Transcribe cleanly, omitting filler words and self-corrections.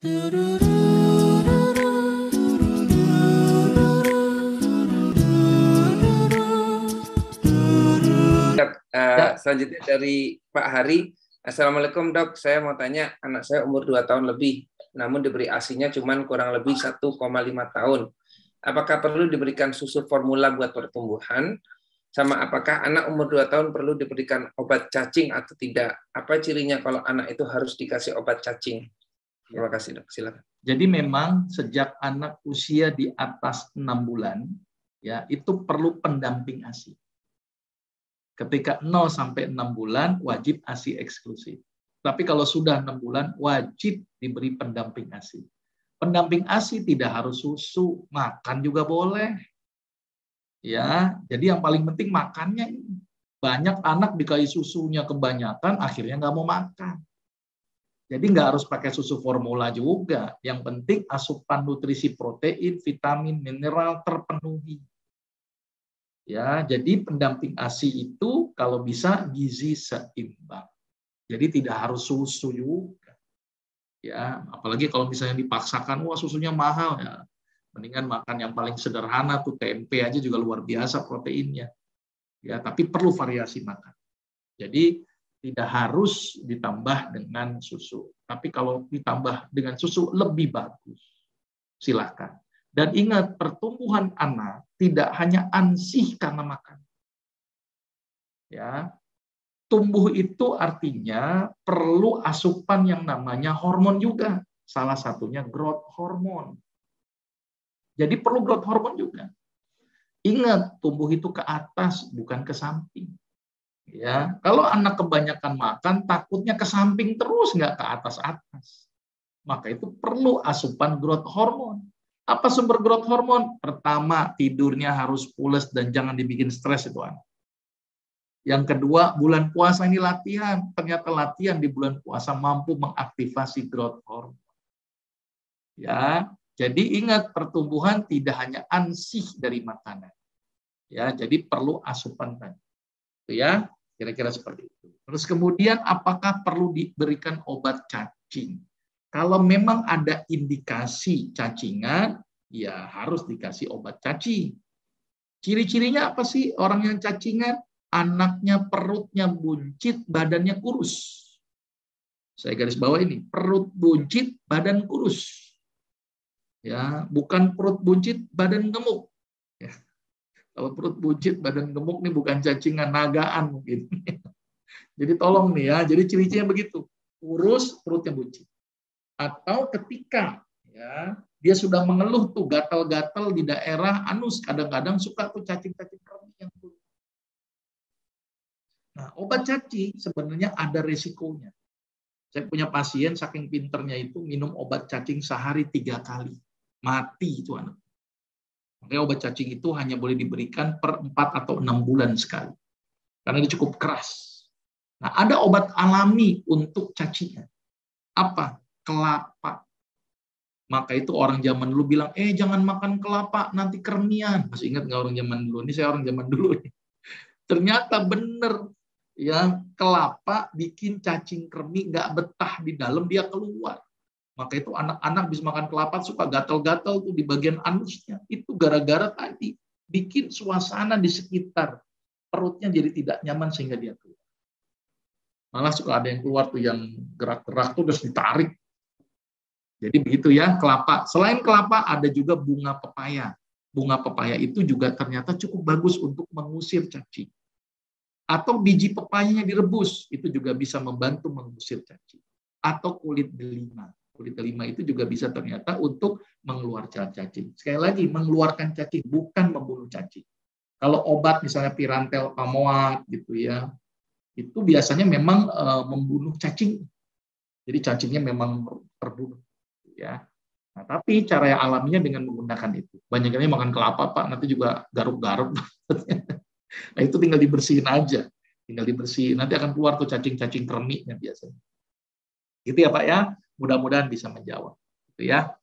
Selanjutnya dari Pak Hari. Assalamualaikum dok, saya mau tanya, anak saya umur 2 tahun lebih, namun diberi ASI-nya cuma kurang lebih 1,5 tahun. Apakah perlu diberikan susu formula buat pertumbuhan? Sama apakah anak umur 2 tahun perlu diberikan obat cacing atau tidak? Apa cirinya kalau anak itu harus dikasih obat cacing? Terima kasih dok, silakan. Jadi memang sejak anak usia di atas 6 bulan, ya itu perlu pendamping ASI. Ketika 0 sampai 6 bulan wajib ASI eksklusif. Tapi kalau sudah 6 bulan wajib diberi pendamping ASI. Pendamping ASI tidak harus susu, makan juga boleh. Ya, jadi yang paling penting makannya ini. Banyak anak dikasih susunya kebanyakan, akhirnya nggak mau makan. Jadi nggak harus pakai susu formula juga. Yang penting asupan nutrisi protein, vitamin, mineral terpenuhi. Ya, jadi pendamping ASI itu kalau bisa gizi seimbang. Jadi tidak harus susu juga. Ya, apalagi kalau misalnya dipaksakan, wah susunya mahal ya. Mendingan makan yang paling sederhana tuh tempe aja juga luar biasa proteinnya. Ya, tapi perlu variasi makan. Jadi tidak harus ditambah dengan susu. Tapi kalau ditambah dengan susu lebih bagus. Silakan. Dan ingat, pertumbuhan anak tidak hanya ansih karena makan. Ya, tumbuh itu artinya perlu asupan yang namanya hormon juga. Salah satunya growth hormone. Jadi perlu growth hormone juga. Ingat, tumbuh itu ke atas, bukan ke samping. Ya, kalau anak kebanyakan makan, takutnya ke samping terus, nggak ke atas-atas. Maka itu perlu asupan growth hormone. Apa sumber growth hormone? Pertama, tidurnya harus pules dan jangan dibikin stres itu anak. Yang kedua, bulan puasa ini latihan. Ternyata latihan di bulan puasa mampu mengaktifasi growth hormone. Ya, jadi ingat, pertumbuhan tidak hanya ansih dari makanan. Ya, jadi perlu asupan tadi. Itu ya, kira-kira seperti itu. Terus kemudian apakah perlu diberikan obat cacing? Kalau memang ada indikasi cacingan, ya harus dikasih obat cacing. Ciri-cirinya apa sih orang yang cacingan? Anaknya perutnya buncit, badannya kurus. Saya garis bawah ini, perut buncit, badan kurus. Ya, bukan perut buncit, badan gemuk. Ya. Kalau perut buncit, badan gemuk nih bukan cacingan, nagaan mungkin. Jadi tolong nih ya, jadi ciri-cirinya begitu. Kurus, perutnya buncit. Atau ketika ya dia sudah mengeluh tuh gatal-gatal di daerah anus, kadang-kadang suka tuh cacing-cacing kremi yang keluar. Nah, obat cacing sebenarnya ada resikonya. Saya punya pasien saking pinternya itu minum obat cacing sehari 3 kali. Mati itu anak. Makanya obat cacing itu hanya boleh diberikan per 4 atau 6 bulan sekali. Karena dia cukup keras. Nah, ada obat alami untuk cacingan. Apa? Kelapa. Maka itu orang zaman dulu bilang, jangan makan kelapa, nanti kermian. Masih ingat nggak orang zaman dulu? Ini saya orang zaman dulu. Ternyata benar. Ya, kelapa bikin cacing kremi nggak betah di dalam, dia keluar. Maka itu anak-anak bisa makan kelapa suka gatal-gatal tuh di bagian anusnya. Itu gara-gara tadi bikin suasana di sekitar perutnya jadi tidak nyaman sehingga dia keluar. Malah suka ada yang keluar tuh yang gerak-gerak tuh terus ditarik. Jadi begitu ya kelapa. Selain kelapa ada juga bunga pepaya. Bunga pepaya itu juga ternyata cukup bagus untuk mengusir cacing. Atau biji pepayanya direbus, itu juga bisa membantu mengusir cacing. Atau kulit delima. Kulit delima itu juga bisa ternyata untuk mengeluarkan cacing. Sekali lagi, mengeluarkan cacing, bukan membunuh cacing. Kalau obat misalnya pirantel pamoat gitu ya, itu biasanya memang membunuh cacing. Jadi cacingnya memang terbunuh. Ya. Nah, tapi cara yang alaminya dengan menggunakan itu. Banyak yang makan kelapa, Pak, nanti juga garuk-garuk. Nah, itu tinggal dibersihin aja. Tinggal dibersihin. Nanti akan keluar tuh cacing-cacing kreminya biasanya. Gitu ya, Pak ya. Mudah-mudahan bisa menjawab. Gitu ya.